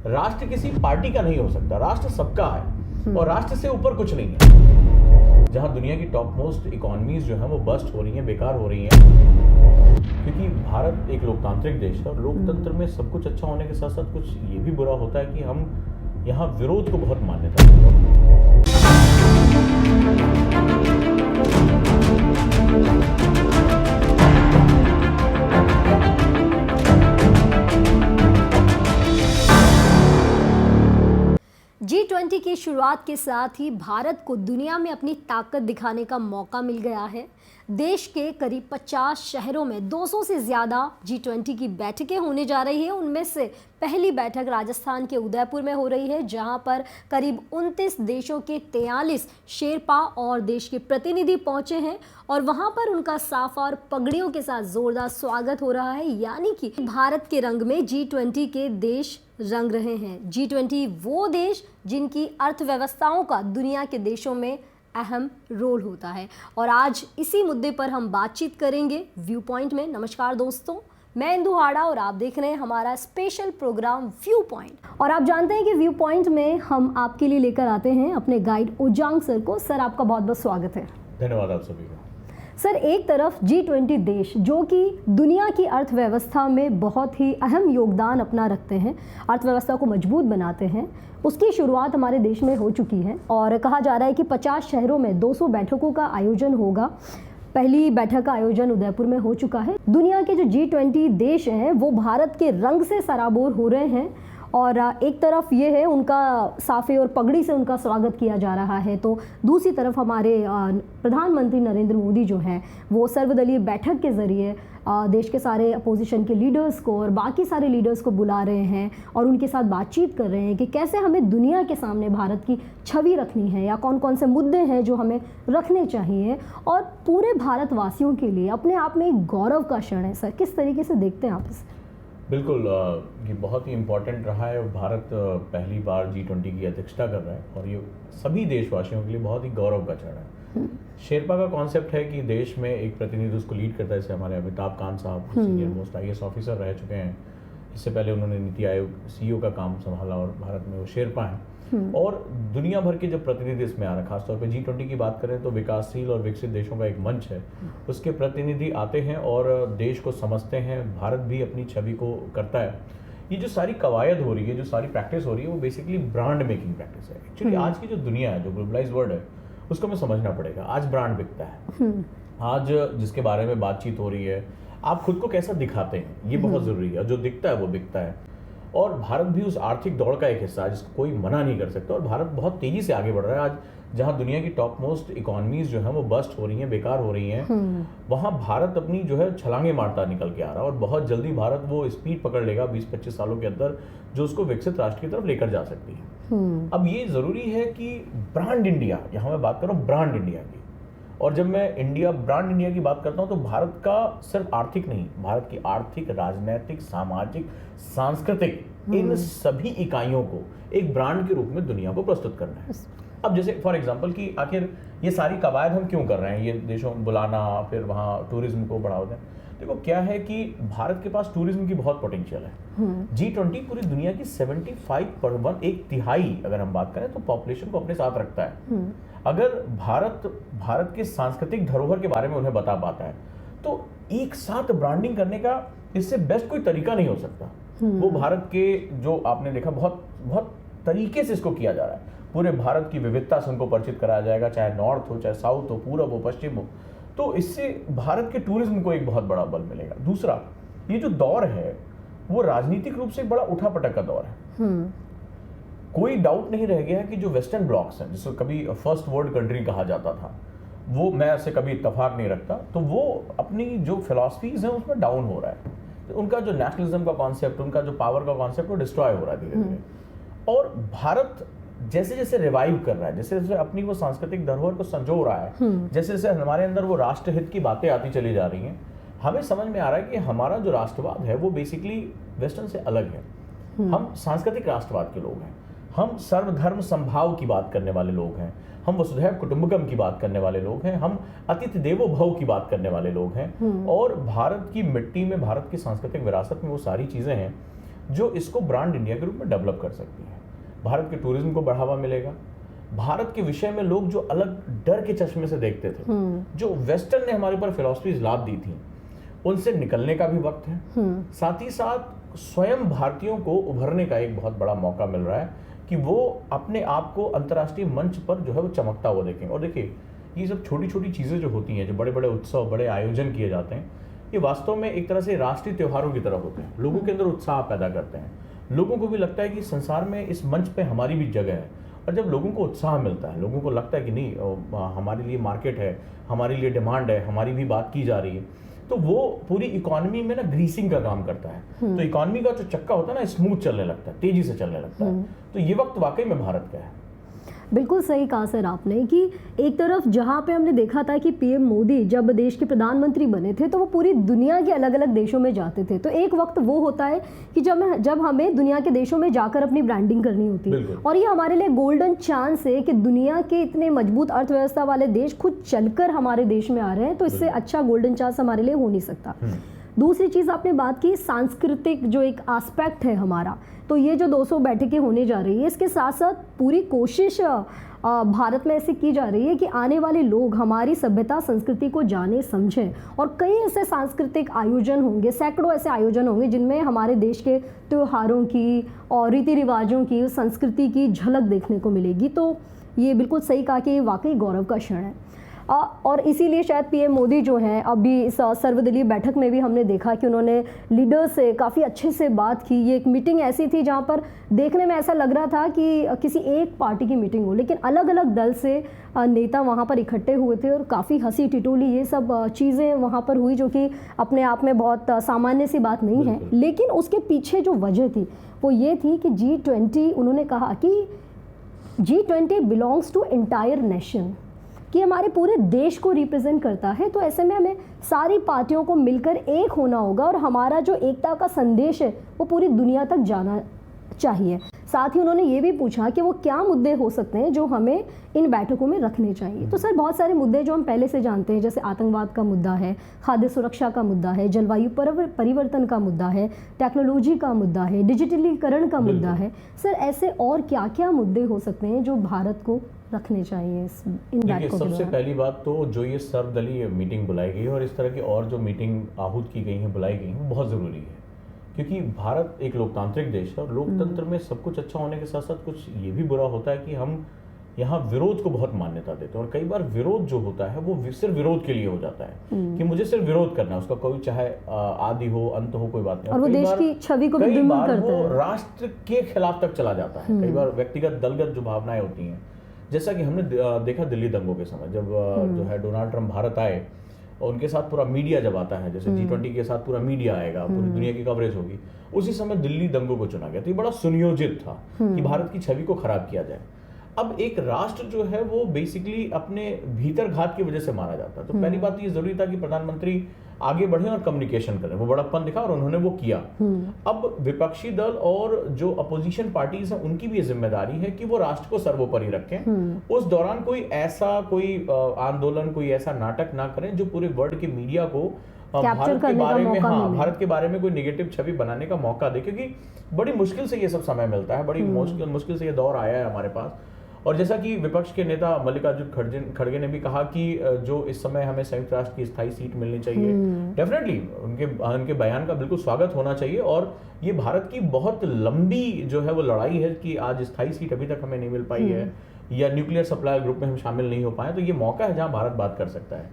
राष्ट्र किसी पार्टी का नहीं हो सकता, राष्ट्र सबका है और राष्ट्र से ऊपर कुछ नहीं है। जहां दुनिया की टॉप मोस्ट इकोनॉमीज जो है वो बस्ट हो रही हैं, बेकार हो रही हैं, क्योंकि भारत एक लोकतांत्रिक देश है और लोकतंत्र में सब कुछ अच्छा होने के साथ साथ कुछ ये भी बुरा होता है कि हम यहाँ विरोध को बहुत मान्यता देते हैं। G20 की शुरुआत के साथ ही भारत को दुनिया में अपनी ताकत दिखाने का मौका मिल गया है। देश के करीब 50 शहरों में 200 से ज़्यादा G20 की बैठकें होने जा रही है। उनमें से पहली बैठक राजस्थान के उदयपुर में हो रही है, जहां पर करीब 29 देशों के 43 शेरपा और देश के प्रतिनिधि पहुंचे हैं और वहां पर उनका साफा और पगड़ियों के साथ जोरदार स्वागत हो रहा है। यानी कि भारत के रंग में G20 के देश रंग रहे हैं। G20 वो देश जिनकी अर्थव्यवस्थाओं का दुनिया के देशों में अहम रोल होता है और आज इसी मुद्दे पर हम बातचीत करेंगे व्यू पॉइंट में। नमस्कार दोस्तों, मैं इंदु हाड़ा और आप देख रहे हैं हमारा स्पेशल प्रोग्राम व्यू पॉइंट। और आप जानते हैं कि व्यू पॉइंट में हम आपके लिए लेकर आते हैं अपने गाइड ओजांग सर को। सर, आपका बहुत बहुत स्वागत है। धन्यवाद आप सभी का। सर, एक तरफ G20 देश जो कि दुनिया की अर्थव्यवस्था में बहुत ही अहम योगदान अपना रखते हैं, अर्थव्यवस्था को मजबूत बनाते हैं, उसकी शुरुआत हमारे देश में हो चुकी है और कहा जा रहा है कि 50 शहरों में 200 बैठकों का आयोजन होगा। पहली बैठक का आयोजन उदयपुर में हो चुका है। दुनिया के जो G20 देश हैं वो भारत के रंग से सराबोर हो रहे हैं और एक तरफ ये है उनका साफे और पगड़ी से उनका स्वागत किया जा रहा है, तो दूसरी तरफ हमारे प्रधानमंत्री नरेंद्र मोदी जो हैं वो सर्वदलीय बैठक के ज़रिए देश के सारे अपोजिशन के लीडर्स को और बाकी सारे लीडर्स को बुला रहे हैं और उनके साथ बातचीत कर रहे हैं कि कैसे हमें दुनिया के सामने भारत की छवि रखनी है या कौन कौन से मुद्दे हैं जो हमें रखने चाहिए। और पूरे भारतवासियों के लिए अपने आप में एक गौरव का क्षण है। सर, किस तरीके से देखते हैं आप इसे? बिल्कुल, ये बहुत ही इम्पोर्टेंट रहा है। भारत पहली बार G20 की अध्यक्षता कर रहा है और ये सभी देशवासियों के लिए बहुत ही गौरव का क्षण है। शेरपा का कॉन्सेप्ट है कि देश में एक प्रतिनिधि उसको लीड करता है। जैसे हमारे अमिताभ कांत साहब सीनियर मोस्ट IAS ऑफिसर रह चुके हैं, इससे पहले उन्होंने नीति आयोग CEO का काम संभाला और भारत में वो शेरपा हैं। और दुनिया भर के जब प्रतिनिधि इसमें आ रहे हैं, खासतौर पे G20 की बात करें तो विकासशील और विकसित देशों का एक मंच है, उसके प्रतिनिधि आते हैं और देश को समझते हैं। भारत भी अपनी छवि को करता है। ये जो सारी कवायद हो रही है, जो सारी प्रैक्टिस हो रही है, वो बेसिकली ब्रांड मेकिंग प्रैक्टिस है। एक्चुअली आज की जो दुनिया है, जो ग्लोबलाइज वर्ल्ड है, उसको हमें समझना पड़ेगा। आज ब्रांड बिकता है। आज जिसके बारे में बातचीत हो रही है, आप खुद को कैसा दिखाते हैं, ये बहुत जरूरी है। जो दिखता है वो बिकता है और भारत भी उस आर्थिक दौड़ का एक हिस्सा है जिसको कोई मना नहीं कर सकता। और भारत बहुत तेजी से आगे बढ़ रहा है। आज जहां दुनिया की टॉप मोस्ट इकोनॉमीज जो है वो बस्ट हो रही हैं, बेकार हो रही हैं, वहां भारत अपनी जो है छलांगे मारता निकल के आ रहा है और बहुत जल्दी भारत वो स्पीड पकड़ लेगा 20-25 सालों के अंदर जो उसको विकसित राष्ट्र की तरफ लेकर जा सकती है। अब ये जरूरी है कि ब्रांड इंडिया, यहाँ मैं बात कर रहा हूँ ब्रांड इंडिया की, और जब मैं ब्रांड इंडिया की बात करता हूँ तो भारत का सिर्फ आर्थिक नहीं, भारत की आर्थिक, राजनीतिक, सामाजिक, सांस्कृतिक, इन सभी इकाइयों को एक ब्रांड के रूप में दुनिया को प्रस्तुत करना है। अब जैसे फॉर एग्जांपल कि आखिर ये सारी कवायद हम क्यों कर रहे हैं, ये देशों में बुलाना, फिर वहाँ टूरिज्म को बढ़ावा दें। देखो क्या है कि भारत के पास टूरिज्म की बहुत पोटेंशियल है। G20 पूरी दुनिया की 75%, एक तिहाई अगर हम बात करें तो पॉपुलेशन को अपने साथ रखता है। अगर भारत के सांस्कृतिक धरोहर के बारे में उन्हें बता पाता है तो एक साथ ब्रांडिंग करने का इससे बेस्ट कोई तरीका नहीं हो सकता। वो भारत के जो आपने देखा बहुत बहुत तरीके से इसको किया जा रहा है। पूरे भारत की विविधता से उनको परिचित कराया जाएगा, चाहे नॉर्थ हो, चाहे साउथ हो, पूरब हो, पश्चिम हो। तो इससे भारत के टूरिज्म को एक बहुत बड़ा बल मिलेगा। दूसरा, ये जो दौर है वो राजनीतिक रूप से एक बड़ा उठापटक का दौर है। कोई डाउट नहीं रह गया है कि जो वेस्टर्न ब्लॉक्स हैं, जिसको कभी फर्स्ट वर्ल्ड कंट्री कहा जाता था, वो, मैं ऐसे कभी इत्तेफाक नहीं रखता, तो वो अपनी जो फिलॉसफीज हैं उसमें डाउन हो रहा है। तो उनका जो नेशनलिज्म का कॉन्सेप्ट, उनका जो पावर का कॉन्सेप्ट, वो डिस्ट्रॉय हो रहा है धीरे धीरे। और भारत जैसे जैसे रिवाइव कर रहा है, जैसे जैसे अपनी वो सांस्कृतिक धरोहर को संजो रहा है, जैसे जैसे हमारे अंदर वो राष्ट्रहित की बातें आती चली जा रही हैं, हमें समझ में आ रहा है कि हमारा जो राष्ट्रवाद है वो बेसिकली वेस्टर्न से अलग है। हम सांस्कृतिक राष्ट्रवाद के लोग हैं, हम सर्वधर्म संभाव की बात करने वाले लोग हैं, हम वसुधैव कुटुंबकम की बात करने वाले लोग हैं, हम अतिथि देवो भव की बात करने वाले लोग हैं। और भारत की मिट्टी में, भारत की सांस्कृतिक विरासत में वो सारी चीज़ें हैं जो इसको ब्रांड इंडिया के रूप में डेवलप कर सकती है। भारत के टूरिज्म को बढ़ावा मिलेगा, भारत के विषय में लोग जो अलग डर के चश्मे से देखते थे, जो वेस्टर्न ने हमारे ऊपर फिलॉसफीज लाद दी थी, उनसे निकलने का भी वक्त है। साथ ही साथ स्वयं भारतीयों को उभरने का एक बहुत बड़ा मौका मिल रहा है कि वो अपने आप को अंतर्राष्ट्रीय मंच पर जो है वो चमकता हुआ देखें। और देखिए, ये सब छोटी छोटी चीज़ें जो होती हैं, जो बड़े बड़े उत्सव, बड़े आयोजन किए जाते हैं, ये वास्तव में एक तरह से राष्ट्रीय त्योहारों की तरह होते हैं। लोगों के अंदर उत्साह पैदा करते हैं, लोगों को भी लगता है कि संसार में इस मंच पे हमारी भी जगह है। और जब लोगों को उत्साह मिलता है, लोगों को लगता है कि नहीं, हमारे लिए मार्केट है, हमारे लिए डिमांड है, हमारी भी बात की जा रही है, तो वो पूरी इकोनॉमी में ना ग्रीसिंग का काम करता है। तो इकोनॉमी का जो चक्का होता है ना, स्मूथ चलने लगता है, तेजी से चलने लगता है। तो ये वक्त वाकई में भारत का है। बिल्कुल सही कहा सर आपने कि एक तरफ जहाँ पे हमने देखा था कि पीएम मोदी जब देश के प्रधानमंत्री बने थे तो वो पूरी दुनिया के अलग अलग देशों में जाते थे। तो एक वक्त वो होता है कि जब हमें दुनिया के देशों में जाकर अपनी ब्रांडिंग करनी होती है, और ये हमारे लिए गोल्डन चांस है कि दुनिया के इतने मजबूत अर्थव्यवस्था वाले देश खुद चलकर हमारे देश में आ रहे हैं, तो इससे अच्छा गोल्डन चांस हमारे लिए हो नहीं सकता। दूसरी चीज़ आपने बात की सांस्कृतिक जो एक एस्पेक्ट है हमारा, तो ये जो 200 बैठकें होने जा रही है, इसके साथ साथ पूरी कोशिश भारत में ऐसी की जा रही है कि आने वाले लोग हमारी सभ्यता संस्कृति को जाने समझें। और कई ऐसे सांस्कृतिक आयोजन होंगे, सैकड़ों ऐसे आयोजन होंगे जिनमें हमारे देश के त्योहारों की और रीति रिवाजों की, संस्कृति की झलक देखने को मिलेगी। तो ये बिल्कुल सही कहा कि ये वाकई गौरव का क्षण है। और इसीलिए शायद पीएम मोदी जो हैं, अभी इस सर्वदलीय बैठक में भी हमने देखा कि उन्होंने लीडर से काफ़ी अच्छे से बात की। ये एक मीटिंग ऐसी थी जहाँ पर देखने में ऐसा लग रहा था कि किसी एक पार्टी की मीटिंग हो, लेकिन अलग अलग दल से नेता वहाँ पर इकट्ठे हुए थे और काफ़ी हंसी टिटोली ये सब चीज़ें वहाँ पर हुई, जो कि अपने आप में बहुत सामान्य सी बात नहीं है। लेकिन उसके पीछे जो वजह थी वो ये थी कि G20, उन्होंने कहा कि G20 belongs to entire nation, कि हमारे पूरे देश को रिप्रेजेंट करता है। तो ऐसे में हमें सारी पार्टियों को मिलकर एक होना होगा और हमारा जो एकता का संदेश है वो पूरी दुनिया तक जाना चाहिए। साथ ही उन्होंने ये भी पूछा कि वो क्या मुद्दे हो सकते हैं जो हमें इन बैठकों में रखने चाहिए। तो सर, बहुत सारे मुद्दे जो हम पहले से जानते हैं, जैसे आतंकवाद का मुद्दा है, खाद्य सुरक्षा का मुद्दा है, जलवायु परिवर्तन का मुद्दा है, टेक्नोलॉजी का मुद्दा है, डिजिटलीकरण का मुद्दा है। सर, ऐसे और क्या क्या मुद्दे हो सकते हैं जो भारत को रखने चाहिए इन बैठकों के? सबसे पहली बात तो जो ये सर्वदलीय मीटिंग बुलाई गई है और इस तरह की और जो मीटिंग आहूत की गई हैं, बुलाई गई हैं, वो बहुत ज़रूरी है। क्योंकि भारत एक लोकतांत्रिक देश है और लोकतंत्र में सब कुछ अच्छा होने के साथ साथ कुछ ये भी बुरा होता है कि हम यहाँ विरोध को बहुत मान्यता देते हैं। और कई बार विरोध जो होता है वो सिर्फ विरोध के लिए हो जाता है कि मुझे सिर्फ विरोध करना है, उसका कोई चाहे आदि हो, अंत हो, कोई बात नहीं। और वो देश की छवि को भी कई बार वो राष्ट्र के खिलाफ तक चला जाता है। कई बार व्यक्तिगत दलगत जो भावनाएं होती हैं, जैसा कि हमने देखा दिल्ली दंगों के समय, जब जो है डोनाल्ड ट्रंप भारत आए और उनके साथ पूरा मीडिया जब आता है, जैसे G20 के साथ पूरा मीडिया आएगा, पूरी दुनिया की कवरेज होगी, उसी समय दिल्ली दंगों को चुना गया। तो ये बड़ा सुनियोजित था कि भारत की छवि को खराब किया जाए। अब एक राष्ट्र जो है वो बेसिकली अपने भीतर घात की वजह से मारा जाता है। तो पहली बात ये जरूरी था कि प्रधानमंत्री आगे बढ़े और कम्युनिकेशन करें, वो बड़प्पन दिखा और उन्होंने वो किया। अब विपक्षी दल और जो अपोजिशन पार्टीज हैं उनकी भी जिम्मेदारी है कि वो राष्ट्र को सर्वोपरि रखें। उस दौरान कोई आंदोलन, कोई ऐसा नाटक ना करें जो पूरे वर्ल्ड के मीडिया को भारत के बारे में भारत के बारे में कोई नेगेटिव छवि बनाने का मौका दे। क्योंकि बड़ी मुश्किल से ये सब समय मिलता है, बड़ी मुश्किल से ये दौर आया है हमारे पास। और जैसा कि विपक्ष के नेता मल्लिकार्जुन खड़गे ने भी कहा कि जो इस समय हमें संयुक्त राष्ट्र की स्थायी सीट मिलनी चाहिए, डेफिनेटली उनके बयान का बिल्कुल स्वागत होना चाहिए। और ये भारत की बहुत लंबी जो है वो लड़ाई है कि आज स्थायी सीट अभी तक हमें नहीं मिल पाई है, या न्यूक्लियर सप्लाई ग्रुप में हम शामिल नहीं हो पाए। तो ये मौका है जहां भारत बात कर सकता है।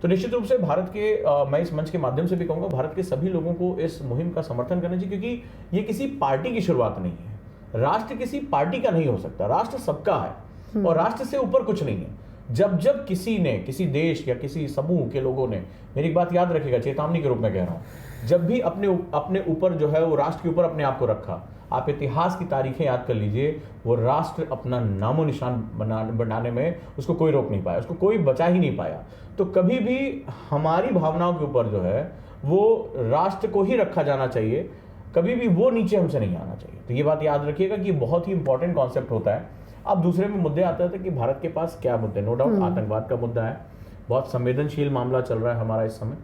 तो निश्चित रूप से भारत के मैं इस मंच के माध्यम से भी कहूँगा, भारत के सभी लोगों को इस मुहिम का समर्थन करना चाहिए, क्योंकि ये किसी पार्टी की शुरुआत नहीं है। राष्ट्र किसी पार्टी का नहीं हो सकता, राष्ट्र सबका है और राष्ट्र से ऊपर कुछ नहीं है। जब किसी ने, किसी देश या किसी समूह के लोगों ने, मेरी एक बात याद रखिएगा, चेतावनी के रूप में कह रहा हूं, जब भी अपने ऊपर जो है वो राष्ट्र के ऊपर अपने आप को रखा, आप इतिहास की तारीखें याद कर लीजिए, वो राष्ट्र अपना नामो निशान बनाने में उसको कोई रोक नहीं पाया, उसको कोई बचा ही नहीं पाया। तो कभी भी हमारी भावनाओं के ऊपर जो है वो राष्ट्र को ही रखा जाना चाहिए, कभी भी वो नीचे हमसे नहीं आना चाहिए। तो ये बात याद रखिएगा कि बहुत ही इंपॉर्टेंट कॉन्सेप्ट होता है। अब दूसरे में मुद्दे आते थे कि भारत के पास क्या मुद्दे, नो डाउट आतंकवाद का मुद्दा है, बहुत संवेदनशील मामला चल रहा है हमारा इस समय।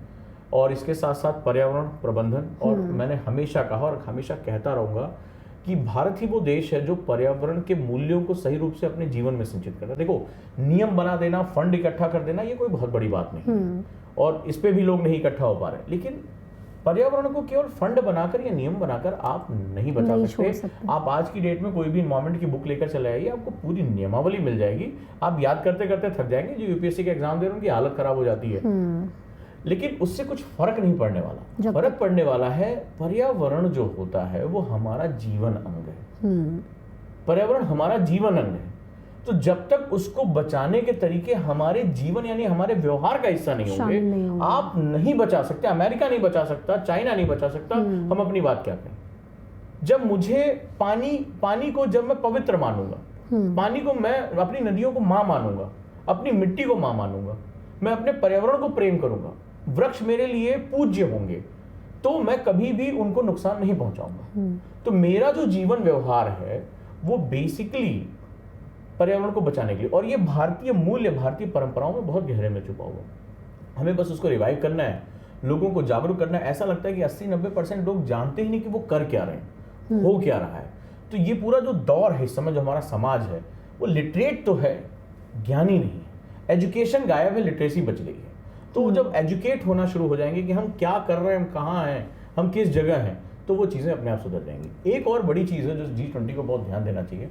और इसके साथ साथ पर्यावरण प्रबंधन। और मैंने हमेशा कहा और हमेशा कहता रहूंगा कि भारत ही वो देश है जो पर्यावरण के मूल्यों को सही रूप से अपने जीवन में संचित करता है। देखो, नियम बना देना, फंड इकट्ठा कर देना, ये कोई बहुत बड़ी बात नहीं है और इस पे भी लोग नहीं इकट्ठा हो पा रहे, लेकिन पर्यावरण को केवल फंड बनाकर या नियम बनाकर आप नहीं बचा सकते। आप आज की डेट में कोई भी एनवायरमेंट की बुक लेकर चले आइए, आपको पूरी नियमावली मिल जाएगी। आप याद करते करते थक जाएंगे। जो यूपीएससी के एग्जाम दे रहे हैं उनकी हालत खराब हो जाती है, लेकिन उससे कुछ फर्क नहीं पड़ने वाला। फर्क पड़ने वाला है पर्यावरण जो होता है वो हमारा जीवन अंग है। पर्यावरण हमारा जीवन अंग है, तो जब तक उसको बचाने के तरीके हमारे जीवन यानी हमारे व्यवहार का हिस्सा नहीं होंगे, आप नहीं बचा सकते। अमेरिका नहीं बचा सकता, चाइना नहीं बचा सकता, हम अपनी बात क्या करें। जब मुझे पानी को जब मैं पवित्र मानूंगा, पानी को मैं अपनी नदियों को मां मानूंगा, अपनी मिट्टी को मां मानूंगा, मैं अपने पर्यावरण को प्रेम करूंगा, वृक्ष मेरे लिए पूज्य होंगे, तो मैं कभी भी उनको नुकसान नहीं पहुंचाऊंगा। तो मेरा जो जीवन व्यवहार है वो बेसिकली पर्यावरण को बचाने के लिए, और ये भारतीय मूल्य, भारतीय परंपराओं में बहुत गहरे में छुपा हुआ। हमें बस उसको रिवाइव करना है, लोगों को जागरूक करना है। ऐसा लगता है कि 80-90% लोग जानते ही नहीं कि वो कर क्या रहे हैं, हो क्या रहा है। तो ये पूरा जो दौर है इस समय, जो हमारा समाज है वो लिटरेट तो है, ज्ञानी नहीं है। एजुकेशन गायब है, लिटरेसी बच गई है। तो जब एजुकेट होना शुरू हो जाएंगे कि हम क्या कर रहे हैं, हम कहाँ हैं, हम किस जगह हैं, तो वो चीज़ें अपने आप सुधर जाएंगी। एक और बड़ी चीज़ है जो G20 को बहुत ध्यान देना चाहिए,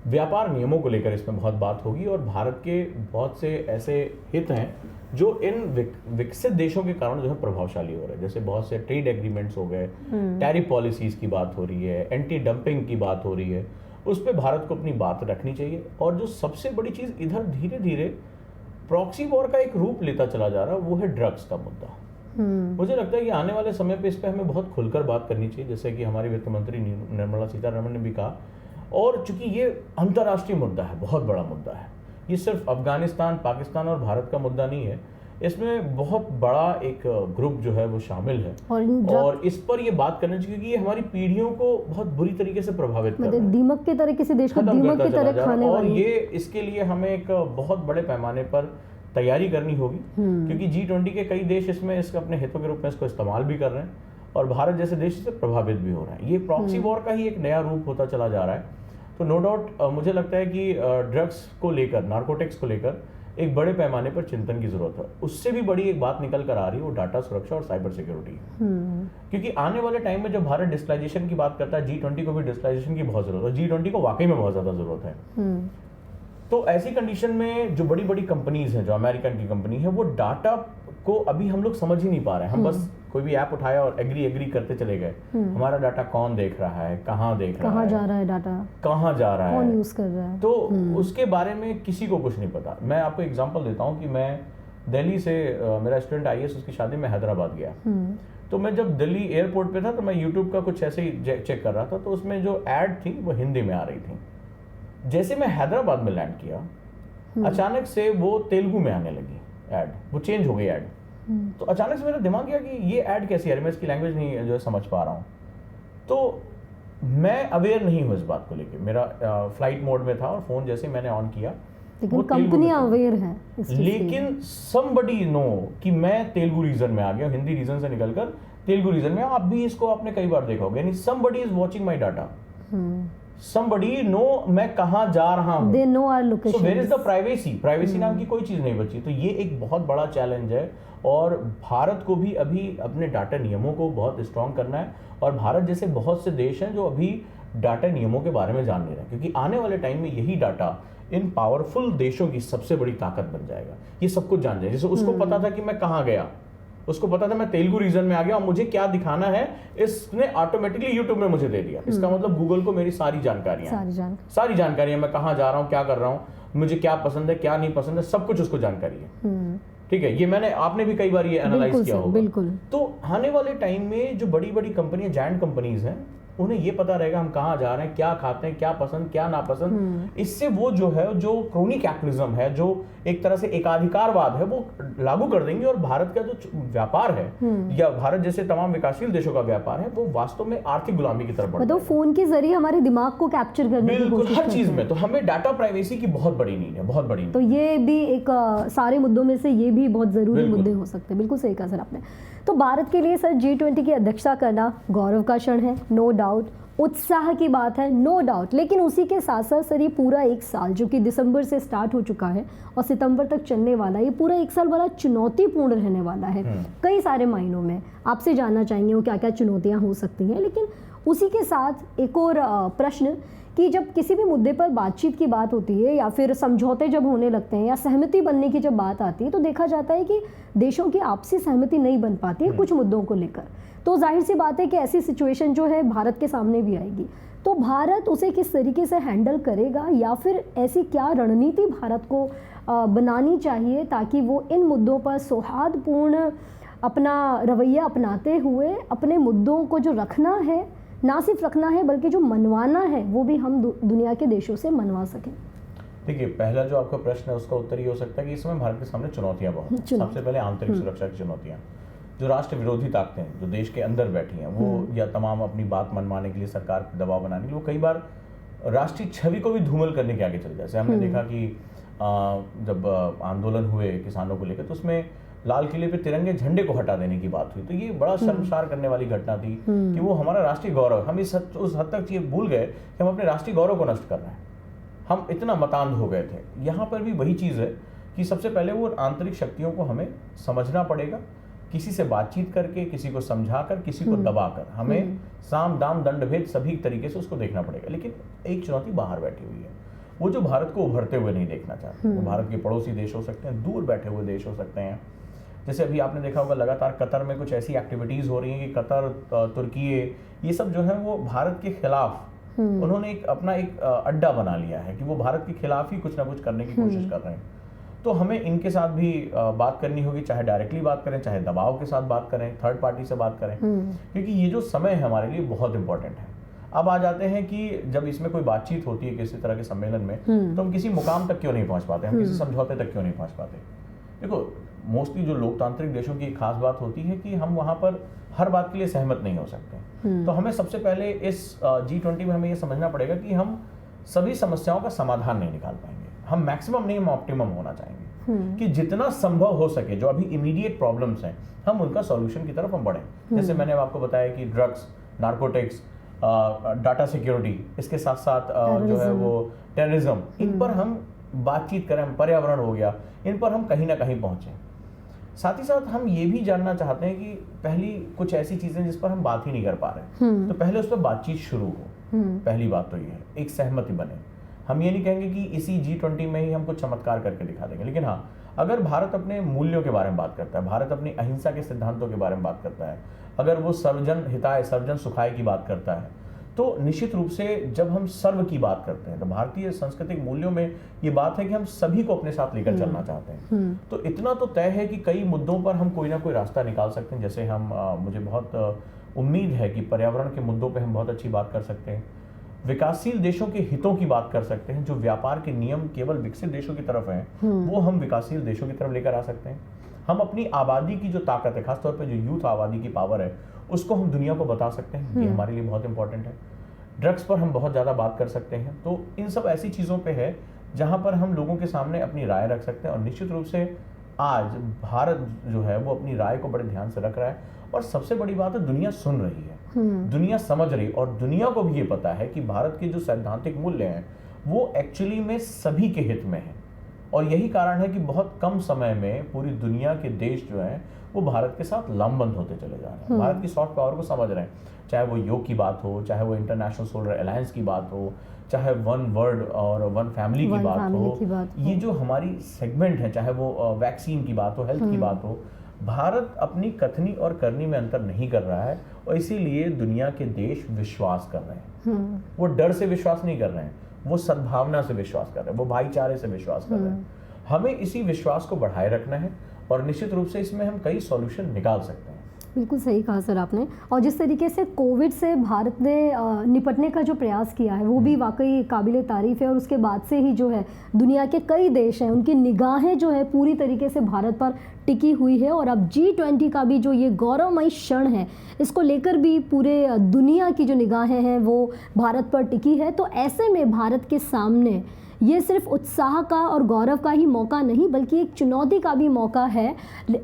व्यापार नियमों को लेकर इसमें बहुत बात होगी। और भारत के बहुत से ऐसे हित हैं जो इन विकसित देशों के कारण जो है प्रभावशाली हो रहे हैं। जैसे बहुत से ट्रेड एग्रीमेंट्स हो गए, टैरिफ पॉलिसीज की बात हो रही है, एंटी डंपिंग की बात हो रही है, उस पर भारत को अपनी बात रखनी चाहिए। और जो सबसे बड़ी चीज़ इधर धीरे धीरे प्रॉक्सी वॉर का एक रूप लेता चला जा रहा है, वो है ड्रग्स का मुद्दा। मुझे लगता है कि आने वाले समय पे इस पे हमें बहुत खुलकर बात करनी चाहिए, जैसे कि हमारी वित्त मंत्री निर्मला सीतारमण ने भी कहा। और चूंकि ये अंतर्राष्ट्रीय मुद्दा है, बहुत बड़ा मुद्दा है, ये सिर्फ अफगानिस्तान, पाकिस्तान और भारत का मुद्दा नहीं है, इसमें बहुत बड़ा एक ग्रुप जो है वो शामिल है। और इस पर ये बात करनी चाहिए क्योंकि ये हमारी पीढ़ियों को बहुत बुरी तरीके से प्रभावित कर रहा है। दीमक के तरह किसी देश को दीमक की तरह खाने और ये इसके लिए हमें एक बहुत बड़े पैमाने पर तैयारी करनी होगी, क्योंकि G20 के कई देश इसमें इसका अपने हितों के रूप में इसको इस्तेमाल भी कर रहे हैं और भारत जैसे देश इससे प्रभावित भी हो रहे हैं। ये प्रॉक्सी वॉर का ही एक नया रूप होता चला जा रहा है। तो नो डाउट मुझे लगता है कि ड्रग्स को लेकर, नार्कोटिक्स को लेकर एक बड़े पैमाने पर चिंतन की जरूरत है। उससे भी बड़ी एक बात निकल कर आ रही है, वो डाटा सुरक्षा और साइबर सिक्योरिटी। क्योंकि आने वाले टाइम में जब भारत डिजिटलाइजेशन की बात करता है, G20 को भी डिजिटलाइजेशन की बहुत जरूरत है, G20 को वाकई में बहुत ज्यादा जरूरत है। तो ऐसी कंडीशन में जो बड़ी बड़ी कंपनीज हैं, जो अमेरिकन की कंपनी है, वो डाटा को अभी हम लोग समझ ही नहीं पा रहे हैं। हम बस कोई भी ऐप उठाया और एग्री करते चले गए। हमारा डाटा कौन देख रहा है, कहाँ देख रहा है, कहाँ जा रहा है डाटा, कहाँ जा रहा है, कौन यूज कर रहा है, तो उसके बारे में किसी को कुछ नहीं पता। मैं आपको एग्जांपल देता हूँ कि मैं दिल्ली से, मेरा स्टूडेंट IAS, उसकी शादी में हैदराबाद गया। तो मैं जब दिल्ली एयरपोर्ट पे था तो मैं यूट्यूब का कुछ ऐसे ही चेक कर रहा था, तो उसमें जो ऐड थी वो हिंदी में आ रही थी। जैसे मैं हैदराबाद में लैंड किया, अचानक से वो तेलुगु में आने लगी ऐड, वो चेंज हो गई ऐड। तो अचानक से मेरा दिमाग गया कि ये ऐड कैसी आ रही है, मैं इसकी लैंग्वेज नहीं जो है समझ पा रहा हूँ। तो मैं अवेयर नहीं हूँ इस बात को लेके। मेरा फ्लाइट मोड में था और फोन जैसे मैंने ऑन किया, लेकिन कंपनी अवेयर है इस चीज़ लेकिन somebody नो कि मैं तेलुगु रीजन में आ गया, हिंदी रीजन से निकलकर तेलुगु रीजन में। आप भी इसको आपने कई बार देखा होगा, यानी somebody is watching my data, somebody know मैं कहाँ जा रहा हूँ, they know our location, so where is the privacy नाम की कोई चीज नहीं बची। तो ये एक बहुत बड़ा चैलेंज है और भारत को भी अभी अपने डाटा नियमों को बहुत स्ट्रॉन्ग करना है। और भारत जैसे बहुत से देश हैं जो अभी डाटा नियमों के बारे में जान नहीं रहे, क्योंकि आने वाले टाइम में यही डाटा इन पावरफुल देशों की सबसे बड़ी ताकत बन जाएगा। ये सब कुछ जान जाए। जैसे उसको पता था कि मैं कहाँ गया, उसको पता था मैं तेलुगु रीजन में आ गया और मुझे क्या दिखाना है, इसने ऑटोमेटिकली यूट्यूब में मुझे दे दिया। इसका मतलब गूगल को मेरी सारी जानकारियां, मैं कहाँ जा रहा हूँ, क्या कर रहा हूँ, मुझे क्या पसंद है, क्या नहीं पसंद है, सब कुछ उसको जानकारी है। ठीक है, ये आपने भी कई बार ये एनालाइज किया होगा। बिल्कुल। तो आने वाले टाइम में जो बड़ी बड़ी कंपनियां, जायंट कंपनीज हैं, उन्हें ये पता रहेगा हम कहाँ जा रहे हैं, क्या खाते हैं, क्या पसंद क्या नापसंद। इससे वो जो है, जो क्रोनी कैपिटलिज्म है, जो एक तरह से एकाधिकारवाद है, वो लागू कर देंगे और भारत का जो व्यापार है या भारत जैसे तमाम विकासशील देशों का व्यापार है, वो वास्तव में आर्थिक गुलामी की तरफ बढ़ मतलब फोन के जरिए हमारे दिमाग को कैप्चर करने की कोशिश हर चीज में। तो हमें डाटा प्राइवेसी की बहुत बड़ी नीड है, बहुत बड़ी। तो ये भी एक सारे मुद्दों में से ये भी बहुत जरूरी मुद्दे हो सकते हैं। बिल्कुल सही कहा सर आपने। तो भारत के लिए सर G20 की अध्यक्षता करना गौरव का क्षण है, नो डाउट, उत्साह की बात है, नो डाउट। लेकिन उसी के साथ साथ सर ये पूरा एक साल जो कि दिसंबर से स्टार्ट हो चुका है और सितंबर तक चलने वाला है, ये पूरा एक साल बड़ा चुनौतीपूर्ण रहने वाला है कई सारे मायनों में। आपसे जानना चाहेंगे वो क्या क्या चुनौतियाँ हो सकती हैं। लेकिन उसी के साथ एक और प्रश्न कि जब किसी भी मुद्दे पर बातचीत की बात होती है या फिर समझौते जब होने लगते हैं या सहमति बनने की जब बात आती है, तो देखा जाता है कि देशों की आपसी सहमति नहीं बन पाती है कुछ मुद्दों को लेकर। तो जाहिर सी बात है कि ऐसी सिचुएशन जो है भारत के सामने भी आएगी। तो भारत उसे किस तरीके से हैंडल करेगा या फिर ऐसी क्या रणनीति भारत को बनानी चाहिए ताकि वो इन मुद्दों पर सौहार्दपूर्ण अपना रवैया अपनाते हुए अपने मुद्दों को जो रखना है, ना सिर्फ रखना है बल्कि जो मनवाना है वो भी हम दुनिया के देशों से मनवा सकें। देखिए, पहला जो आपका प्रश्न है उसका उत्तर ये हो सकता है कि इस समय भारत के सामने चुनौतियां बहुत हैं। सबसे पहले आंतरिक सुरक्षा की चुनौतियां, जो राष्ट्र विरोधी ताकतें जो देश के अंदर बैठी हैं, वो या तमाम अपनी बात मनवाने के लिए, सरकार पर दबाव बनाने के लिए, वो कई बार राष्ट्रीय छवि को भी धूमिल करने के आगे चले जाए। जैसे हमने देखा कि जब आंदोलन हुए किसानों को लेकर, तो उसमें लाल किले पे तिरंगे झंडे को हटा देने की बात हुई। तो ये बड़ा शर्मसार करने वाली घटना थी कि वो हमारा राष्ट्रीय गौरव, हम उस हद तक ये भूल गए कि हम अपने राष्ट्रीय गौरव को नष्ट कर रहे हैं। हम इतना मतांध हो गए थे। यहाँ पर भी वही चीज़ है कि सबसे पहले वो आंतरिक शक्तियों को हमें समझना पड़ेगा, किसी से बातचीत करके, किसी को समझाकर, किसी को दबाकर, हमें साम दाम दंड भेद सभी तरीके से उसको देखना पड़ेगा। लेकिन एक चुनौती बाहर बैठी हुई है, वो जो भारत को उभरते हुए नहीं देखना चाहते। वो भारत के पड़ोसी देश हो सकते हैं, दूर बैठे हुए देश हो सकते हैं। जैसे अभी आपने देखा होगा लगातार कतर में कुछ ऐसी एक्टिविटीज़ हो रही हैं कि कतर, तुर्की, ये सब जो है वो भारत के खिलाफ उन्होंने अपना एक अड्डा बना लिया है कि वो भारत के खिलाफ ही कुछ ना कुछ करने की कोशिश कर रहे हैं। तो हमें इनके साथ भी बात करनी होगी, चाहे डायरेक्टली बात करें, चाहे दबाव के साथ बात करें, थर्ड पार्टी से बात करें, क्योंकि ये जो समय है हमारे लिए बहुत इंपॉर्टेंट है। अब आ जाते हैं कि जब इसमें कोई बातचीत होती है किसी तरह के सम्मेलन में, तो हम किसी मुकाम तक क्यों नहीं पहुंच पाते, हम किसी समझौते तक क्यों नहीं पहुंच पाते। देखो, मोस्टली जो लोकतांत्रिक देशों की खास बात होती है कि हम वहाँ पर हर बात के लिए सहमत नहीं हो सकते। तो हमें सबसे पहले इस G20 में हमें ये समझना पड़ेगा कि हम सभी समस्याओं का समाधान नहीं निकाल पाएंगे। हम मैक्सिमम नहीं, हम ऑप्टिमम होना चाहेंगे कि जितना संभव हो सके जो अभी इमीडिएट प्रॉब्लम्स हैं, हम उनका सॉल्यूशन की तरफ हम बढ़ें। जैसे मैंने आपको बताया कि ड्रग्स, नार्कोटिक्स, डाटा सिक्योरिटी, इसके साथ साथ जो है वो टेररिज्म, इन पर हम बातचीत करें, पर्यावरण हो गया, इन पर हम कहीं ना कहीं पहुंचे। साथ ही साथ हम ये भी जानना चाहते हैं कि पहली कुछ ऐसी चीजें जिस पर हम बात ही नहीं कर पा रहे, तो पहले उस पर बातचीत शुरू हो। पहली बात तो ये है, एक सहमति बने। हम ये नहीं कहेंगे कि इसी G20 में ही हम कुछ चमत्कार करके दिखा देंगे, लेकिन हाँ, अगर भारत अपने मूल्यों के बारे में बात करता है, भारत अपनी अहिंसा के सिद्धांतों के बारे में बात करता है, अगर वो सर्वजन हिताय, सर्वजन सुखाय की बात करता है, तो निश्चित रूप से जब हम सर्व की बात करते हैं, तो भारतीय सांस्कृतिक मूल्यों में ये बात है कि हम सभी को अपने साथ लेकर चलना चाहते हैं। तो इतना तो तय है कि कई मुद्दों पर हम कोई ना कोई रास्ता निकाल सकते हैं। जैसे हम मुझे बहुत उम्मीद है कि पर्यावरण के मुद्दों पे हम बहुत अच्छी बात कर सकते हैं, विकासशील देशों के हितों की बात कर सकते हैं, जो व्यापार के नियम केवल विकसित देशों की तरफ हैं, वो हम विकासशील देशों की तरफ लेकर आ सकते हैं। हम अपनी आबादी की जो ताकत है, खासतौर पर जो यूथ आबादी की पावर है, उसको हम दुनिया को बता सकते हैं। ये हमारे लिए बहुत इंपॉर्टेंट है। ड्रग्स पर हम बहुत ज़्यादा बात कर सकते हैं। तो इन सब ऐसी चीज़ों पे है जहाँ पर हम लोगों के सामने अपनी राय रख सकते हैं। और निश्चित रूप से आज भारत जो है वो अपनी राय को बड़े ध्यान से रख रहा है, और सबसे बड़ी बात है दुनिया सुन रही है, दुनिया समझ रही, और दुनिया को भी ये पता है कि भारत के जो सैद्धांतिक मूल्य हैं वो एक्चुअली में सभी के हित में है। और यही कारण है कि बहुत कम समय में पूरी दुनिया के देश जो हैं वो भारत के साथ लामबंद होते चले जा रहे हैं, भारत की सॉफ्ट पावर को समझ रहे हैं। चाहे वो योग की बात हो, चाहे वो इंटरनेशनल सोलर अलायंस की बात हो, चाहे वन वर्ल्ड और वन फैमिली की बात हो, ये जो हमारी सेगमेंट है, चाहे वो वैक्सीन की बात हो, हेल्थ की बात हो, भारत अपनी कथनी और करनी में अंतर नहीं कर रहा है। और इसीलिए दुनिया के देश विश्वास कर रहे हैं। वो डर से विश्वास नहीं कर रहे हैं, वो सद्भावना से विश्वास कर रहे हैं, वो भाईचारे से विश्वास कर रहे हैं। हमें इसी विश्वास को बढ़ाए रखना है, और निश्चित रूप से इसमें हम कई सॉल्यूशन निकाल सकते हैं। बिल्कुल सही कहा सर आपने। और जिस तरीके से कोविड से भारत ने निपटने का जो प्रयास किया है वो भी वाकई काबिले तारीफ़ है। और उसके बाद से ही जो है दुनिया के कई देश हैं उनकी निगाहें जो है पूरी तरीके से भारत पर टिकी हुई है। और अब G20 का भी जो ये गौरवमयी क्षण है इसको लेकर भी पूरे दुनिया की जो निगाहें हैं वो भारत पर टिकी है। तो ऐसे में भारत के सामने ये सिर्फ उत्साह का और गौरव का ही मौका नहीं बल्कि एक चुनौती का भी मौका है।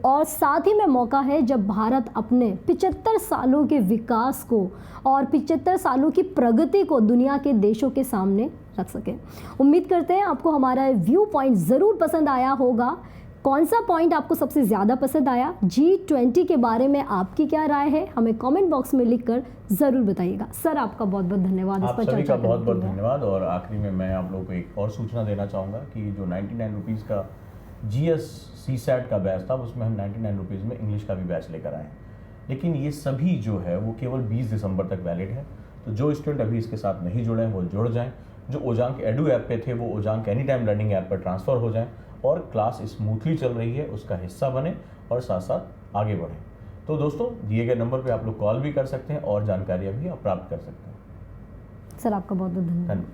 और साथ ही में मौका है जब भारत अपने 75 सालों के विकास को और 75 सालों की प्रगति को दुनिया के देशों के सामने रख सके। उम्मीद करते हैं आपको हमारा व्यू पॉइंट ज़रूर पसंद आया होगा। कौन सा पॉइंट आपको सबसे ज़्यादा पसंद आया, G20 के बारे में आपकी क्या राय है, हमें कमेंट बॉक्स में लिखकर ज़रूर बताइएगा। सर आपका बहुत बहुत धन्यवाद। आप सभी का बहुत बहुत धन्यवाद। और आखिरी में मैं आप लोगों को एक और सूचना देना चाहूँगा कि जो 99 रुपीज़ का GS CSAT का बैच था उसमें हम 99 रुपीज़ में इंग्लिश का भी बैच लेकर आए हैं। लेकिन ये सभी जो है वो केवल 20 दिसंबर तक वैलिड है। तो जो स्टूडेंट अभी इसके साथ नहीं जुड़े हैं वो जुड़ जाएँ। जो ओजांक एडू ऐप पे थे वो Ojaank any time learning app पर ट्रांसफ़र हो जाएँ और क्लास स्मूथली चल रही है उसका हिस्सा बने और साथ साथ आगे बढ़ें। तो दोस्तों दिए गए नंबर पे आप लोग कॉल भी कर सकते हैं और जानकारियाँ भी आप प्राप्त कर सकते हैं। सर आपका बहुत बहुत धन्यवाद।